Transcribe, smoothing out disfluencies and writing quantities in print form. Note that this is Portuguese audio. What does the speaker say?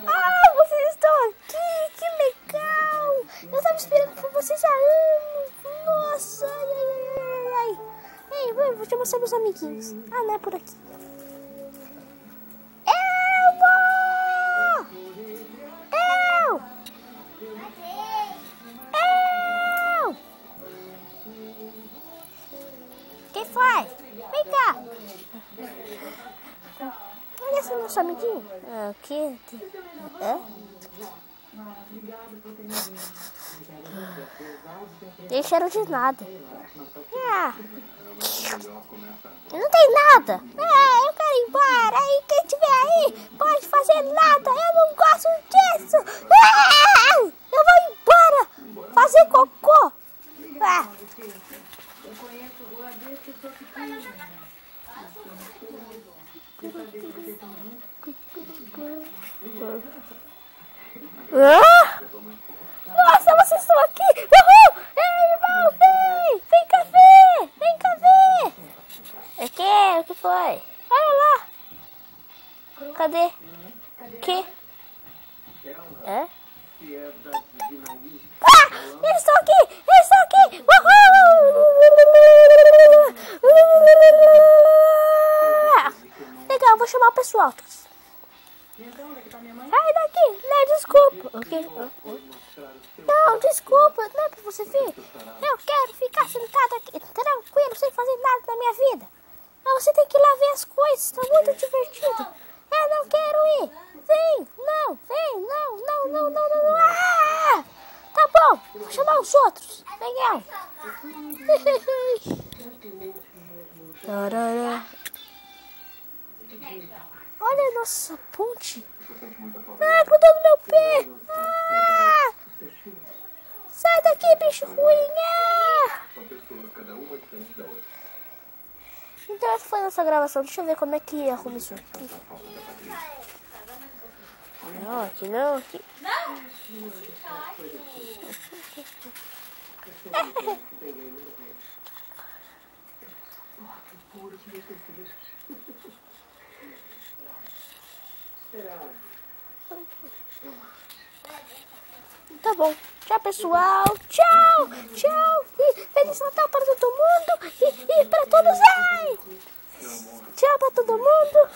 Ah, vocês estão aqui, que legal! Eu estava esperando por vocês há anos. Nossa, ai. Ei, vou te mostrar meus amiguinhos. Ah, não é por aqui. Quem foi? Vem cá. Olha esse nosso amiguinho. O que? Tem cheiro de nada. Não tem nada. Eu quero ir embora. Aí quem tiver aí pode fazer nada. Eu não gosto disso. Eu vou embora fazer cocô. Nossa, vocês estão aqui! Uhul! Ei, irmão, vem cá ver! Vem cá ver! O que foi? Olha lá! Cadê? Que? Eles estão aqui! Eles estão aqui! Uhul! Legal, vou chamar o pessoal. Sai daqui! Não, desculpa. Não, desculpa. Não é pra você vir. Eu quero ficar sentado aqui tranquilo, sem fazer nada na minha vida. Mas você tem que ir lá ver as coisas. Tá muito divertido. Eu não quero ir. Vem. Não. Tá bom. Vou chamar os outros. Legal. Olha a nossa ponte. Grudou no meu pé. Sai daqui, bicho ruim. Então essa foi a nossa gravação. Deixa eu ver como é que arruma isso aqui. Não, aqui não. Aqui. Tá bom. Tchau, pessoal. Tchau. E Feliz Natal para todo mundo. E para todos. Tchau para todo mundo.